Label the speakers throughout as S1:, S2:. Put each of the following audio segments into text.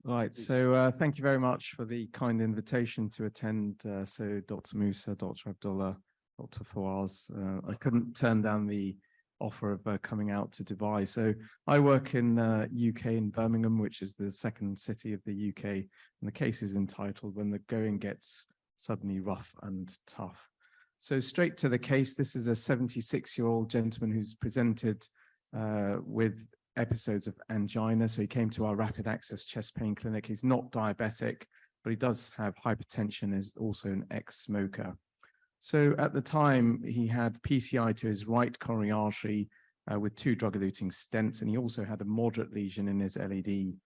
S1: Right, so thank you very much for the kind invitation to attend. So Dr. Musa, Dr. Abdullah, Dr. Fawaz, I couldn't turn down the offer of coming out to Dubai. So I work in UK in Birmingham, which is the second city of the UK, and the case is entitled "When the Going Gets Suddenly Rough and Tough." So straight to the case, this is a 76-year-old gentleman who's presented with episodes of angina. So he came to our rapid access chest pain clinic. He's not diabetic, but he does have hypertension, is also an ex-smoker. So at the time, he had PCI to his right coronary artery with 2 drug-eluting stents, and he also had a moderate lesion in his LAD.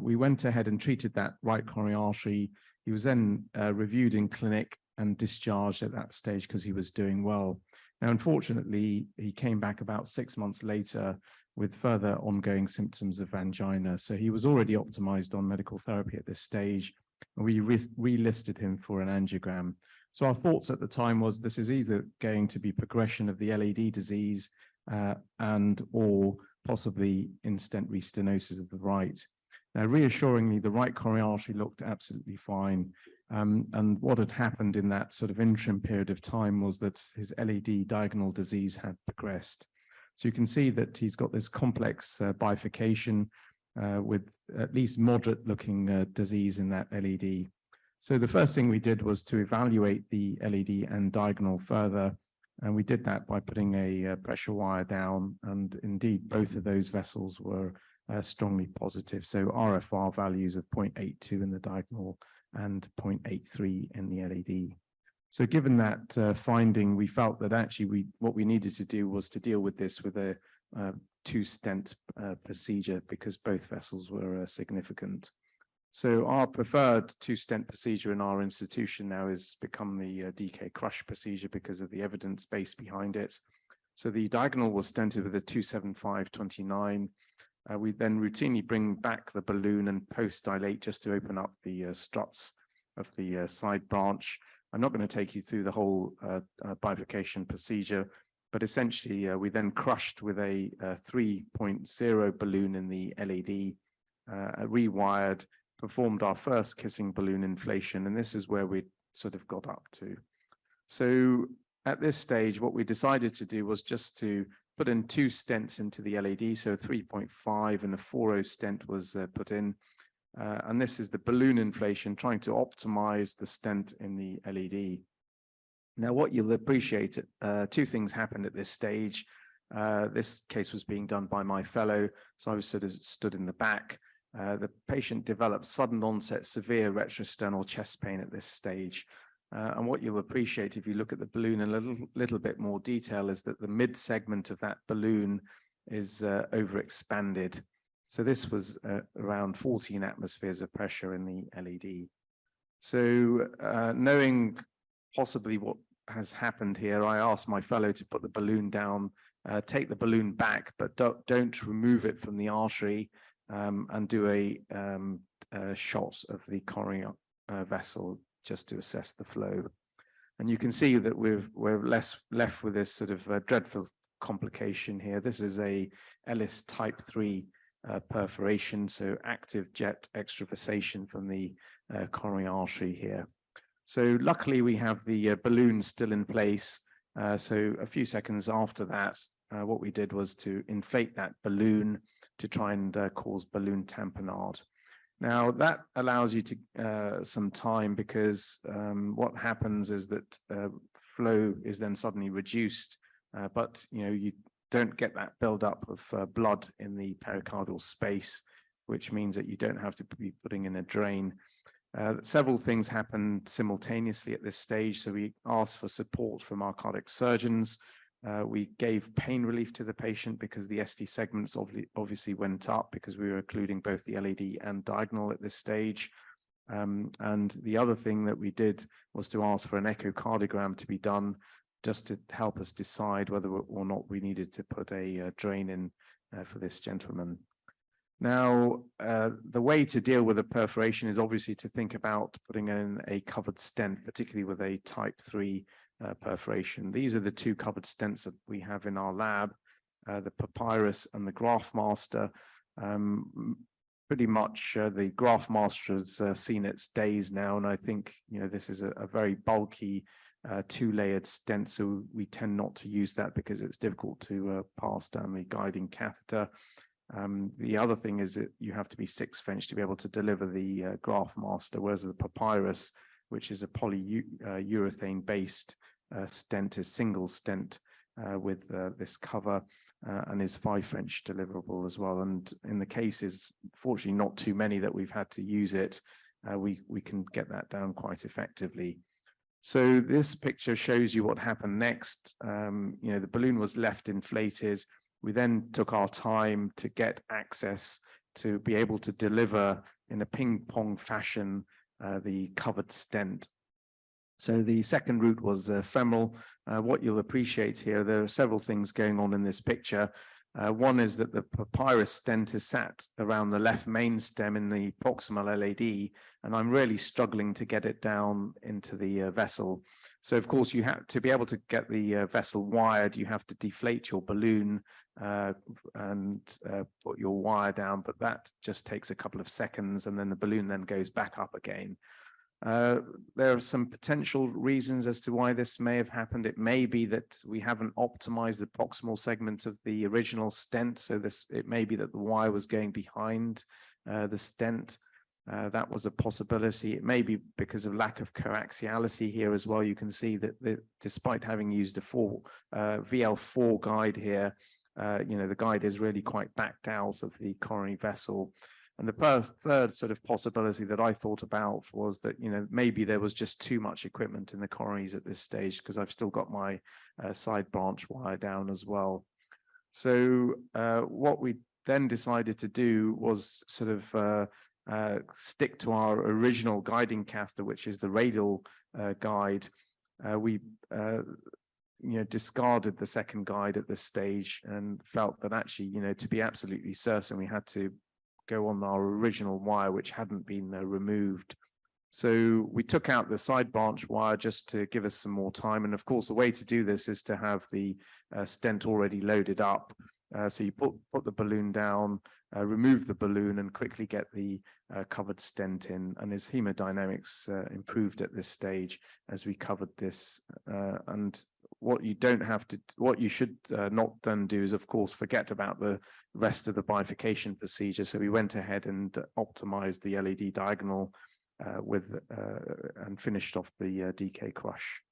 S1: We went ahead and treated that right coronary artery. He was then reviewed in clinic and discharged at that stage because he was doing well. Now, unfortunately, he came back about 6 months later with further ongoing symptoms of angina. So he was already optimized on medical therapy at this stage, and we relisted him for an angiogram. So our thoughts at the time was this is either going to be progression of the LAD disease and or possibly in-stent restenosis of the right. Now, reassuringly, the right coronary artery looked absolutely fine. And what had happened in that sort of interim period of time was that his LAD diagonal disease had progressed. So you can see that he's got this complex bifurcation with at least moderate looking disease in that LAD. So the first thing we did was to evaluate the LAD and diagonal further. And we did that by putting a pressure wire down. And indeed, both of those vessels were strongly positive. So RFR values of 0.82 in the diagonal and 0.83 in the LAD. So given that finding, we felt that actually what we needed to do was to deal with this with a 2-stent procedure because both vessels were significant. So our preferred 2-stent procedure in our institution now has become the DK crush procedure because of the evidence base behind it. So the diagonal was stented with a 275/29. We then routinely bring back the balloon and post-dilate just to open up the struts of the side branch. I'm not going to take you through the whole bifurcation procedure, but essentially we then crushed with a 3.0 balloon in the LAD, rewired, performed our first kissing balloon inflation, and this is where we sort of got up to. So at this stage, what we decided to do was just to put in 2 stents into the LAD, so 3.5 and a 4.0 stent was put in. And this is the balloon inflation, trying to optimize the stent in the LAD. Now, what you'll appreciate, 2 things happened at this stage. This case was being done by my fellow, so I was sort of stood in the back. The patient developed sudden onset severe retrosternal chest pain at this stage. And what you'll appreciate if you look at the balloon in a little bit more detail is that the mid segment of that balloon is overexpanded. So this was around 14 atmospheres of pressure in the LAD. So knowing possibly what has happened here, I asked my fellow to put the balloon down, take the balloon back, but don't remove it from the artery and do a shot of the coronary vessel just to assess the flow. And you can see that we're left with this sort of dreadful complication here. This is a Ellis type 3 perforation, so active jet extravasation from the coronary artery here. So luckily we have the balloon still in place. So a few seconds after that, what we did was to inflate that balloon to try and cause balloon tamponade. Now that allows you to some time because what happens is that flow is then suddenly reduced, but you don't get that buildup of blood in the pericardial space, which means that you don't have to be putting in a drain. Several things happened simultaneously at this stage. So we asked for support from our cardiac surgeons. We gave pain relief to the patient because the ST segments obviously went up because we were occluding both the LAD and diagonal at this stage. And the other thing that we did was to ask for an echocardiogram to be done just to help us decide whether or not we needed to put a drain in for this gentleman. Now, the way to deal with a perforation is obviously to think about putting in a covered stent, particularly with a type 3 perforation. These are the 2 covered stents that we have in our lab, the Papyrus and the Graftmaster. pretty much the graft master has seen its days now, and I think this is a very bulky two-layered stent, so we tend not to use that because it's difficult to pass down the guiding catheter. The other thing is that you have to be 6 French to be able to deliver the graft master, whereas the papyrus, which is a polyurethane based stent, is single stent with this cover. And is 5 French deliverable as well. And in the cases, fortunately, not too many that we've had to use it, we can get that down quite effectively. So this picture shows you what happened next. The balloon was left inflated. We then took our time to get access to be able to deliver in a ping pong fashion the covered stent. So the second route was femoral. What you'll appreciate here, there are several things going on in this picture. One is that the papyrus stent is sat around the left main stem in the proximal LAD, and I'm really struggling to get it down into the vessel. So of course, you have to be able to get the vessel wired, you have to deflate your balloon and put your wire down, but that just takes a couple of seconds, and then the balloon then goes back up again. There are some potential reasons as to why this may have happened. It may be that we haven't optimized the proximal segment of the original stent, so it may be that the wire was going behind the stent. That was a possibility. It may be because of lack of coaxiality here as well. You can see that despite having used a VL4 guide here, the guide is really quite backed out of the coronary vessel. And the third sort of possibility that I thought about was that, maybe there was just too much equipment in the coronaries at this stage, because I've still got my side branch wire down as well. So what we then decided to do was sort of stick to our original guiding catheter, which is the radial guide. We discarded the second guide at this stage and felt that actually, to be absolutely certain, we had to go on our original wire, which hadn't been removed. So we took out the side branch wire just to give us some more time. And of course, the way to do this is to have the stent already loaded up. So you put the balloon down, remove the balloon, and quickly get the covered stent in. And his hemodynamics improved at this stage as we covered this. And what you should not then do is, of course, forget about the rest of the bifurcation procedure. So we went ahead and optimized the LAD diagonal and finished off the DK crush.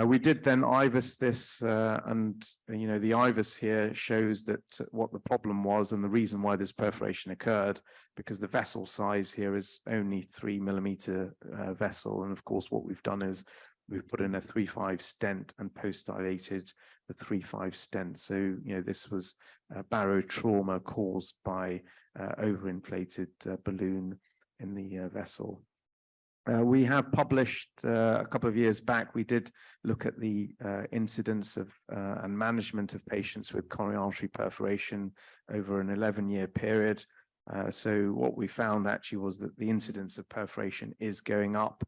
S1: We did then IVUS this, and the IVUS here shows that what the problem was and the reason why this perforation occurred, because the vessel size here is only 3 millimeter vessel. And of course, what we've done is we've put in a 3.5 stent and post-dilated the 3.5 stent. So, this was barotrauma caused by overinflated balloon in the vessel. We have published a couple of years back, we did look at the incidence of and management of patients with coronary artery perforation over an 11-year period. So what we found actually was that the incidence of perforation is going up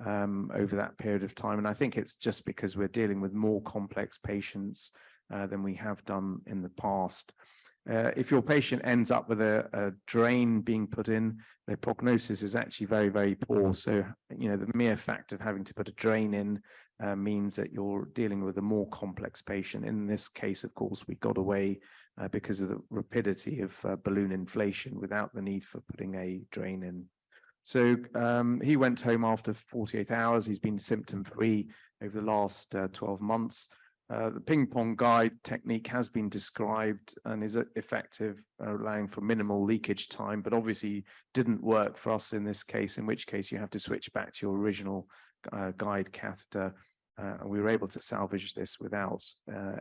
S1: over that period of time. And I think it's just because we're dealing with more complex patients than we have done in the past. If your patient ends up with a drain being put in, their prognosis is actually very, very poor. So, the mere fact of having to put a drain in means that you're dealing with a more complex patient. In this case, of course, we got away because of the rapidity of balloon inflation without the need for putting a drain in. So he went home after 48 hours. He's been symptom-free over the last 12 months. The ping pong guide technique has been described and is effective, allowing for minimal leakage time, but obviously didn't work for us in this case, in which case you have to switch back to your original guide catheter. And we were able to salvage this without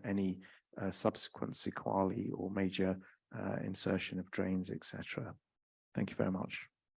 S1: any subsequent sequelae or major insertion of drains, etc. Thank you very much.